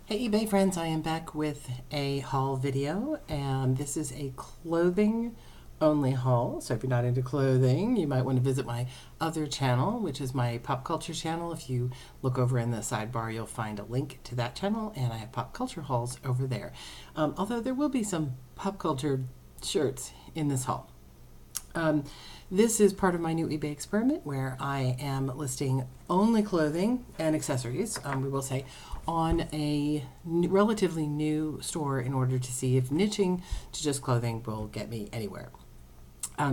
Hey eBay friends, I am back with a haul video, and this is a clothing only haul. So if you're not into clothing, you might want to visit my other channel, which is my pop culture channel. If you look over in the sidebar, you'll find a link to that channel, and I have pop culture hauls over there. Although there will be some pop culture shirts in this haul. This is part of my new eBay experiment where I am listing only clothing and accessories, we will say, on a relatively new store in order to see if niching to just clothing will get me anywhere.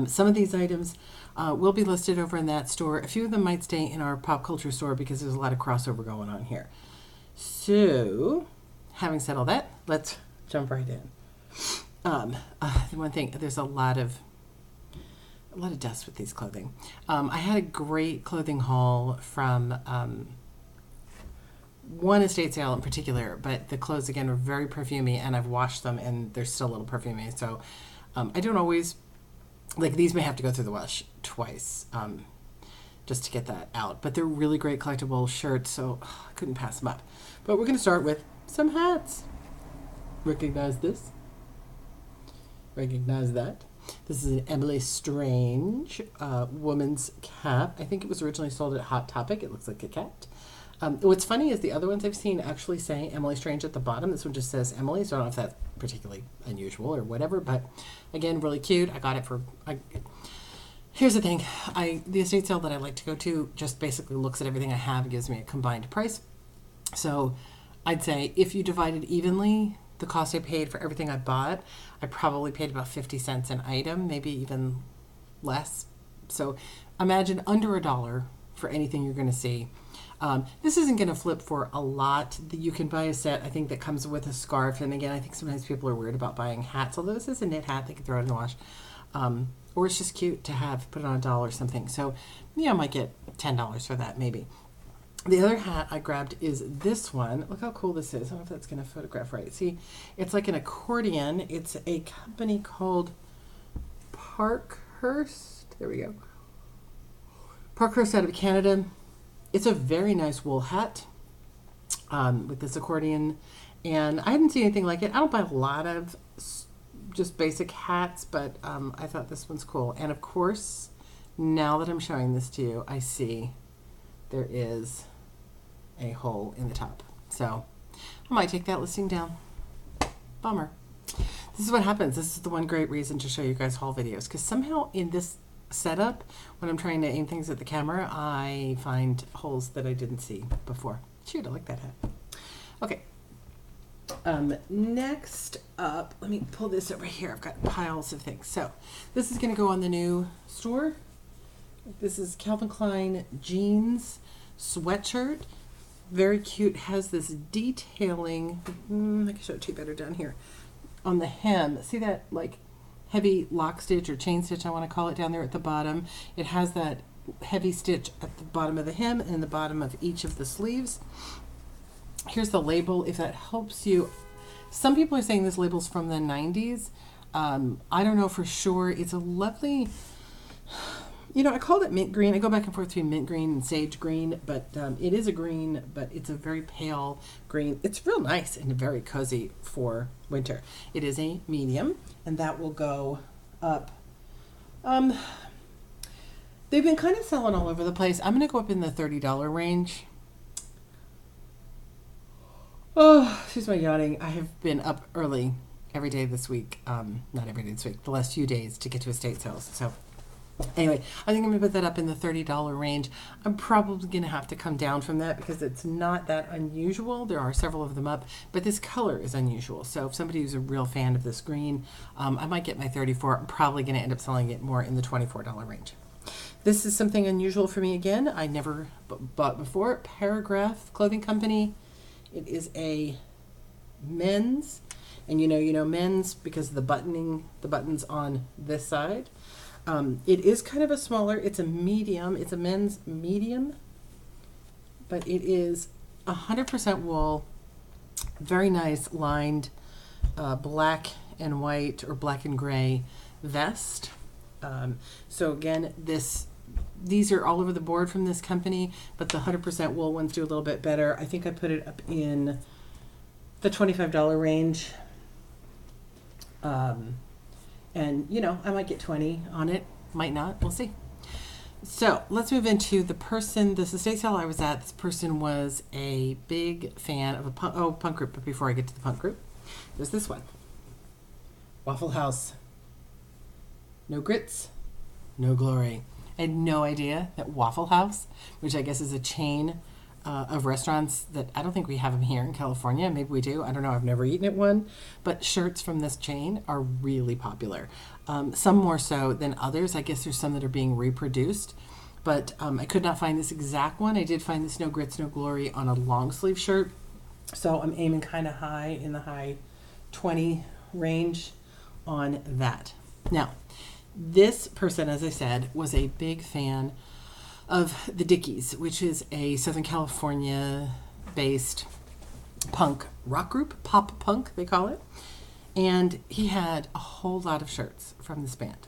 Some of these items will be listed over in that store. A few of them might stay in our pop culture store because there's a lot of crossover going on here. So, having said all that, let's jump right in. The one thing, there's a lot of dust with these clothing. I had a great clothing haul from one estate sale in particular, but the clothes again were very perfumey, and I've washed them and they're still a little perfumey. So I don't always, like, these may have to go through the wash twice just to get that out. But they're really great collectible shirts, so I couldn't pass them up. But we're going to start with some hats. Recognize this? Recognize that? This is an Emily Strange woman's cap. I think it was originally sold at Hot Topic. It looks like a cat. What's funny is the other ones I've seen actually say Emily Strange at the bottom. This one just says Emily, so I don't know if that's particularly unusual or whatever, but again, really cute. I got it for... Here's the thing. The estate sale that I like to go to just basically looks at everything I have and gives me a combined price. So I'd say if you divide it evenly, the cost I paid for everything I bought, I probably paid about 50 cents an item, maybe even less. So imagine under $1 for anything you're going to see. This isn't going to flip for a lot. You can buy a set, I think, that comes with a scarf. And again, I think sometimes people are weird about buying hats, although this is a knit hat, they can throw it in the wash. Or it's just cute to have, put it on $1 or something. So, yeah, I might get $10 for that, maybe. The other hat I grabbed is this one. Look how cool this is. I don't know if that's going to photograph right. See, it's like an accordion. It's a company called Parkhurst. There we go. Parkhurst out of Canada. It's a very nice wool hat with this accordion. And I didn't see anything like it. I don't buy a lot of just basic hats, but I thought this one's cool. And of course, now that I'm showing this to you, I see there is a hole in the top. So I might take that listing down. Bummer. This is what happens. This is the one great reason to show you guys haul videos, because somehow in this setup, when I'm trying to aim things at the camera, I find holes that I didn't see before. Shoot, I like that hat. Okay. Next up, let me pull this over here. I've got piles of things. So this is going to go on the new store. This is Calvin Klein jeans sweatshirt. Very cute. Has this detailing. I can show it to you better down here. On the hem. See that, like, heavy lock stitch or chain stitch, I want to call it, down there at the bottom. It has that heavy stitch at the bottom of the hem and the bottom of each of the sleeves. Here's the label, if that helps you. Some people are saying this label's from the 90s. I don't know for sure. It's a lovely... I called it mint green. I go back and forth between mint green and sage green, but it is a green, but it's a very pale green. It's real nice and very cozy for winter. It is a medium, and that will go up. They've been kind of selling all over the place. I'm going to go up in the $30 range. Oh, excuse my yawning. I have been up early every day this week. Not every day this week, the last few days to get to estate sales. So anyway, I think I'm going to put that up in the $30 range. I'm probably going to have to come down from that because it's not that unusual. There are several of them up, but this color is unusual. So if somebody who's a real fan of this green, I might get my 34. I'm probably going to end up selling it more in the $24 range. This is something unusual for me again. I never bought before. Paragraph Clothing Company. It is a men's, and you know men's because of the buttons on this side. It is kind of a smaller, it's a medium, it's a men's medium, but it is 100% wool, very nice lined black and white or black and gray vest. So again, these are all over the board from this company, but the 100% wool ones do a little bit better. I think I put it up in the $25 range. And, you know, I might get 20 on it. Might not. We'll see. So let's move into this estate sale I was at. This person was a big fan of a punk group. But before I get to the punk group, there's this one. Waffle House. No grits, no glory. I had no idea that Waffle House, which I guess is a chain of restaurants that I don't think we have them here in California. Maybe we do. I don't know. I've never eaten at one. But shirts from this chain are really popular. Some more so than others. I guess there's some that are being reproduced. But I could not find this exact one. I did find this No Grits, No Glory on a long sleeve shirt. So I'm aiming kind of high in the high 20 range on that. Now, this person, as I said, was a big fan of the Dickies, which is a Southern California-based punk rock group, pop punk they call it. And he had a whole lot of shirts from this band.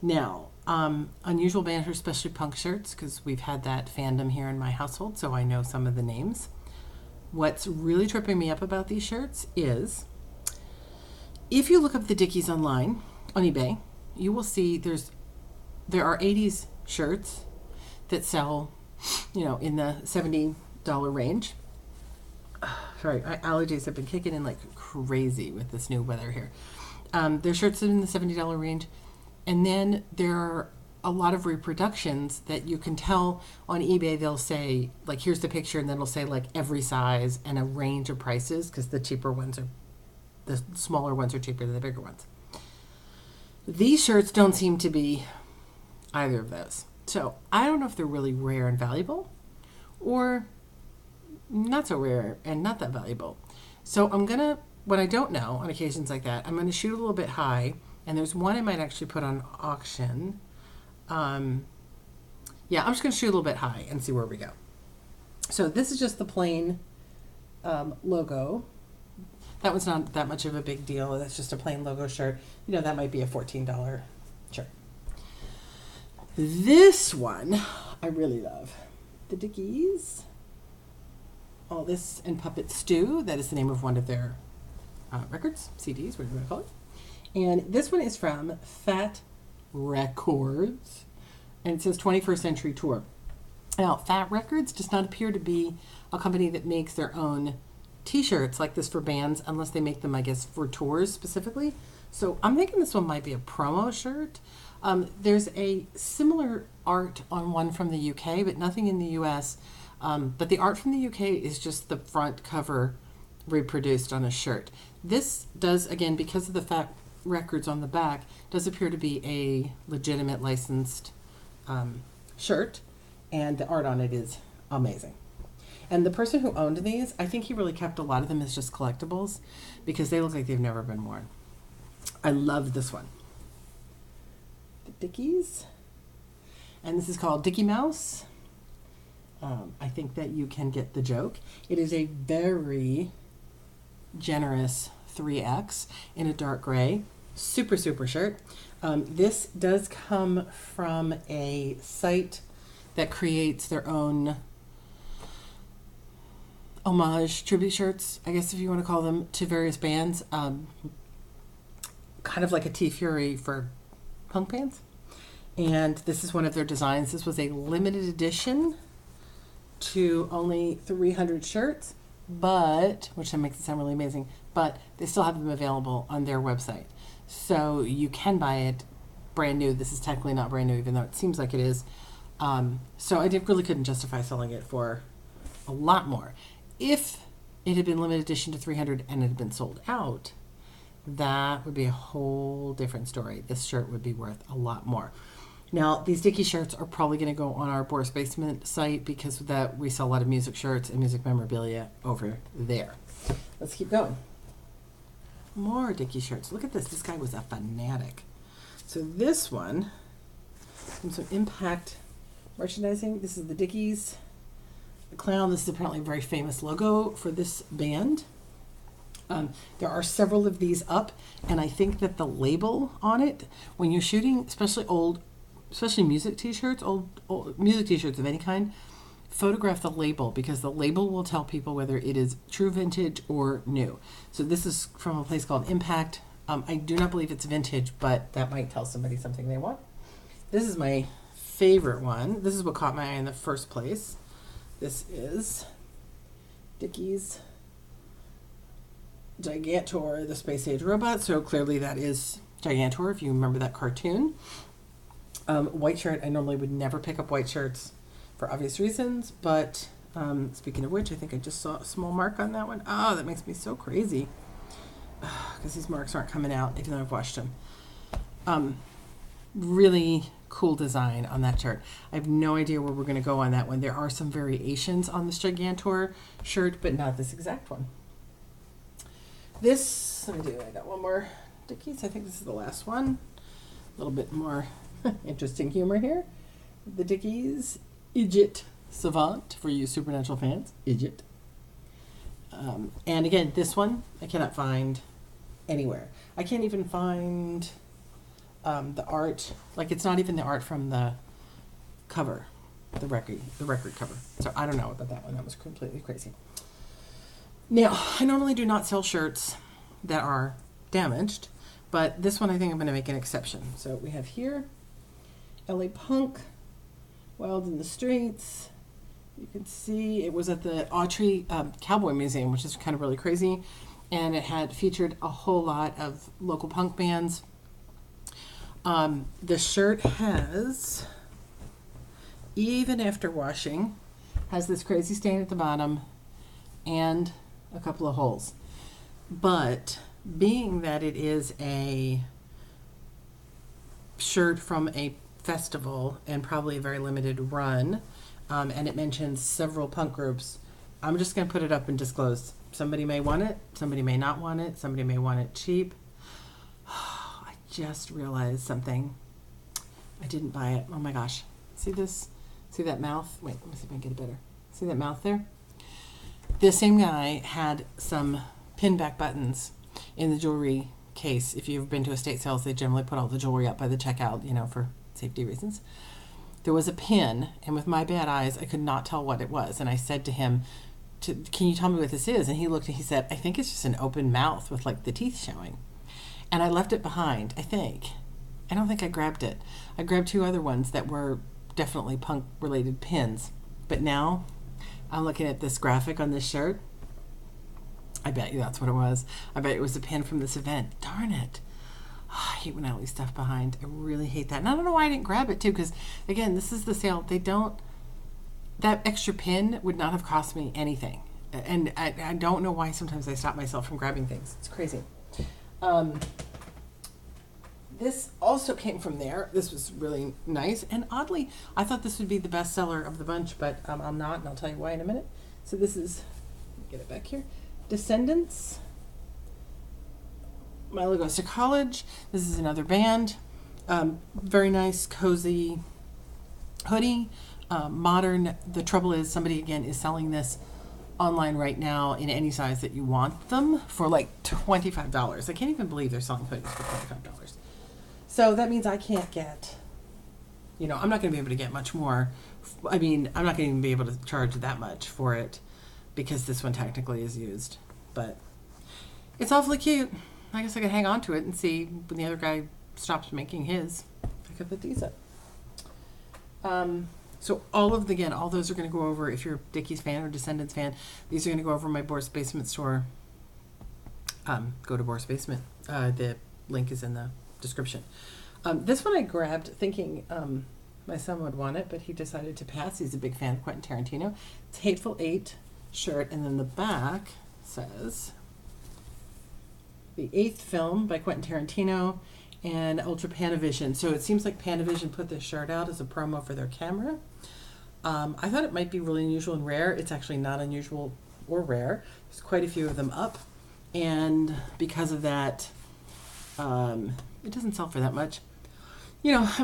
Now, unusual band, especially punk shirts, because we've had that fandom here in my household, so I know some of the names. What's really tripping me up about these shirts is, if you look up the Dickies online, on eBay, you will see there are 80s shirts that sell, you know, in the $70 range. Sorry, my allergies have been kicking in like crazy with this new weather here. There's shirts in the $70 range. And then there are a lot of reproductions that you can tell on eBay. They'll say, like, here's the picture, and then it'll say, like, every size and a range of prices, because the smaller ones are cheaper than the bigger ones. These shirts don't seem to be either of those. So I don't know if they're really rare and valuable or not so rare and not that valuable. So when I don't know on occasions like that, I'm going to shoot a little bit high. And there's one I might actually put on auction. I'm just going to shoot a little bit high and see where we go. So this is just the plain logo. That one's not that much of a big deal. That's just a plain logo shirt. You know, that might be a $14 shirt. This one I really love. The Dickies. All This and Puppet Stew. That is the name of one of their records, CDs, whatever you want to call it. And this one is from Fat Records. And it says 21st Century Tour. Now, Fat Records does not appear to be a company that makes their own t-shirts like this for bands, unless they make them, I guess, for tours specifically. So I'm thinking this one might be a promo shirt. There's a similar art on one from the UK, but nothing in the US. But the art from the UK is just the front cover reproduced on a shirt. This does, again, because of the Fat Records on the back, does appear to be a legitimate licensed shirt, and the art on it is amazing. And the person who owned these, I think he really kept a lot of them as just collectibles because they look like they've never been worn. I love this one. The Dickies. And this is called Dickie Mouse. I think that you can get the joke. It is a very generous 3X in a dark gray. Super, super shirt. This does come from a site that creates their own homage tribute shirts, I guess if you want to call them, to various bands. Kind of like a T-Fury for punk bands. And this is one of their designs. This was a limited edition to only 300 shirts, which makes it sound really amazing, but they still have them available on their website. So you can buy it brand new. This is technically not brand new, even though it seems like it is. So I really couldn't justify selling it for a lot more. If it had been limited edition to 300 and it had been sold out, that would be a whole different story. This shirt would be worth a lot more. Now, these Dickie shirts are probably going to go on our Boris Basement site because we sell a lot of music shirts and music memorabilia over there. Let's keep going. More Dickie shirts. Look at this. This guy was a fanatic. So this one, some Impact merchandising. This is the Dickies. The clown. This is apparently a very famous logo for this band. There are several of these up, and I think that the label on it, when you're shooting, especially music t-shirts, old music t-shirts of any kind, photograph the label, because the label will tell people whether it is true vintage or new. So this is from a place called Impact. I do not believe it's vintage, but that might tell somebody something they want. This is my favorite one. This is what caught my eye in the first place. This is Dickies Gigantor, the space age robot. So clearly that is Gigantor, if you remember that cartoon. White shirt. I normally would never pick up white shirts for obvious reasons, but speaking of which, I think I just saw a small mark on that one. Oh, that makes me so crazy, because these marks aren't coming out even though I've washed them. Really cool design on that shirt. I have no idea where we're going to go on that one. There are some variations on this Gigantor shirt, but not this exact one. This, let me do, I got one more Dickies. I think this is the last one. A little bit more interesting humor here. The Dickies Idiot Savant, for you Supernatural fans. Idiot. And again, this one I cannot find anywhere. I can't even find the art. Like, it's not even the art from the cover, the record cover. So I don't know about that one. That was completely crazy. Now, I normally do not sell shirts that are damaged, but this one I think I'm going to make an exception. So we have here LA Punk, Wild in the Streets. You can see it was at the Autry Cowboy Museum, which is kind of really crazy. And it had featured a whole lot of local punk bands. The shirt has, even after washing, has this crazy stain at the bottom and a couple of holes. But being that it is a shirt from a festival and probably a very limited run, and it mentions several punk groups, I'm just going to put it up and disclose. Somebody may want it, somebody may not want it, somebody may want it cheap. I just realized something. I didn't buy it. Oh my gosh. See this? See that mouth? Wait, let me see if I can get it better. See that mouth there? This same guy had some pinback buttons in the jewelry case. If you've been to estate sales, they generally put all the jewelry up by the checkout, for safety reasons. There was a pin, and with my bad eyes, I could not tell what it was. And I said to him, can you tell me what this is? And he looked and he said, I think it's just an open mouth with like the teeth showing. And I left it behind, I think. I don't think I grabbed it. I grabbed two other ones that were definitely punk related pins. But now I'm looking at this graphic on this shirt. I bet you that's what it was. I bet it was a pin from this event. Darn it. Oh, I hate when I leave stuff behind. I really hate that. And I don't know why I didn't grab it too, because again, this is the sale. That extra pin would not have cost me anything. And I don't know why sometimes I stop myself from grabbing things. It's crazy. This also came from there. This was really nice. And oddly, I thought this would be the best seller of the bunch, but I'm not, and I'll tell you why in a minute. So this is, let me get it back here, Descendants. Milo Goes to College. This is another band. Very nice, cozy hoodie. Modern. The trouble is, somebody again is selling this online right now in any size that you want them for like $25. I can't even believe they're selling hoodies for $25. So that means I can't get, I'm not going to be able to get much more. I mean, I'm not going to even be able to charge that much for it because this one technically is used. But it's awfully cute. I guess I could hang on to it and see when the other guy stops making his. I could put these up. So all those are going to go over, if you're a Dickies fan or Descendants fan, these are going to go over my Boris Basement store. Go to Boris Basement. The link is in the description. This one I grabbed thinking my son would want it, but he decided to pass. He's a big fan of Quentin Tarantino. It's Hateful Eight shirt, and then the back says the 8th film by Quentin Tarantino and Ultra Panavision. So it seems like Panavision put this shirt out as a promo for their camera. I thought it might be really unusual and rare. It's actually not unusual or rare. There's quite a few of them up, and because of that, it doesn't sell for that much. I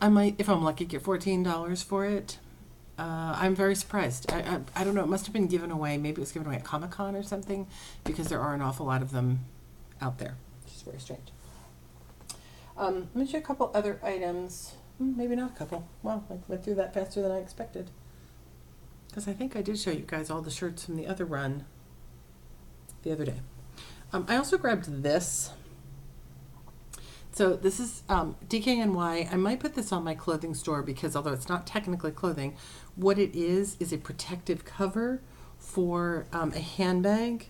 might, if I'm lucky, get $14 for it. I'm very surprised. I don't know. It must have been given away. Maybe it was given away at Comic-Con or something, because there are an awful lot of them out there, which is very strange. Let me show you a couple other items. Maybe not a couple. Wow, I went through that faster than I expected. because I think I did show you guys all the shirts from the other run the other day. I also grabbed this. So this is DKNY. I might put this on my clothing store because although it's not technically clothing, what it is a protective cover for a handbag,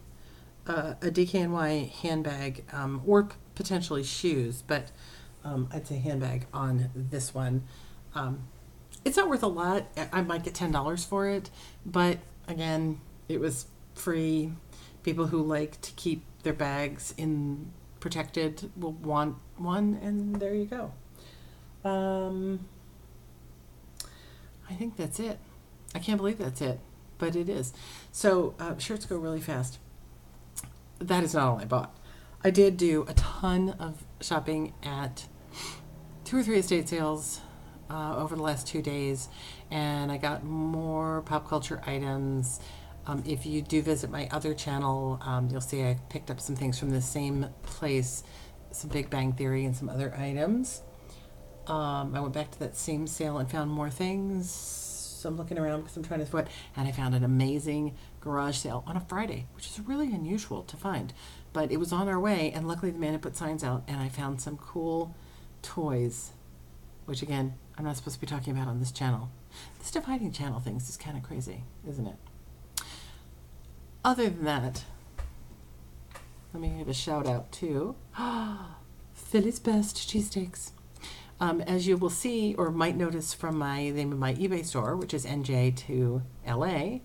a DKNY handbag, or potentially shoes, but I'd say handbag on this one. It's not worth a lot. I might get $10 for it, but again, it was free. People who like to keep their bags in protected will want one, and there you go. I think that's it. I can't believe that's it, but it is. So shirts go really fast. That is not all I bought. I did do a ton of shopping at 2 or 3 estate sales over the last 2 days, and I got more pop culture items. If you do visit my other channel, you'll see I picked up some things from the same place, some Big Bang Theory and some other items. I went back to that same sale and found more things. So I'm looking around because I'm trying to sweat, and I found an amazing garage sale on a Friday, which is really unusual to find. But it was on our way, and luckily the man had put signs out, and I found some cool toys, which again, I'm not supposed to be talking about on this channel. This dividing channel things is kind of crazy, isn't it? Other than that, let me give a shout out to Philly's Best Cheesesteaks. As you will see or might notice from my name of my eBay store, which is NJ2LA,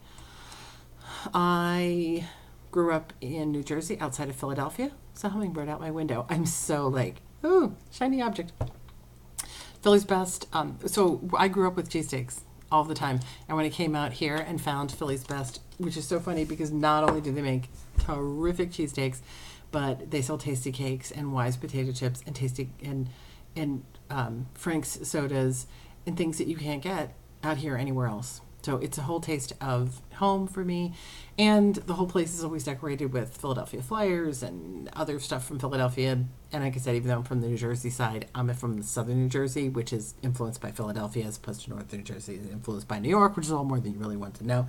I grew up in New Jersey outside of Philadelphia. It's a hummingbird out my window. I'm so like, ooh, shiny object. Philly's Best. So I grew up with cheesesteaks all the time. And when I came out here and found Philly's Best, which is so funny because not only do they make terrific cheesesteaks, but they sell tasty cakes and Wise potato chips and tasty and Frank's sodas and things that you can't get out here anywhere else. So it's a whole taste of home for me. And the whole place is always decorated with Philadelphia flyers and other stuff from Philadelphia. And like I said, even though I'm from the New Jersey side, I'm from southern New Jersey, which is influenced by Philadelphia, as opposed to northern New Jersey, influenced by New York, which is all more than you really want to know.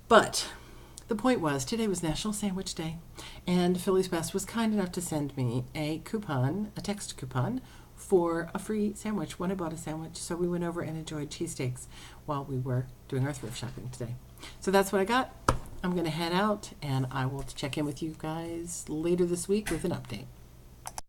But the point was, today was National Sandwich Day, and Philly's Best was kind enough to send me a coupon, a text coupon, for a free sandwich when I bought a sandwich. So we went over and enjoyed cheesesteaks while we were doing our thrift shopping today. So that's what I got. I'm going to head out, and I will check in with you guys later this week with an update.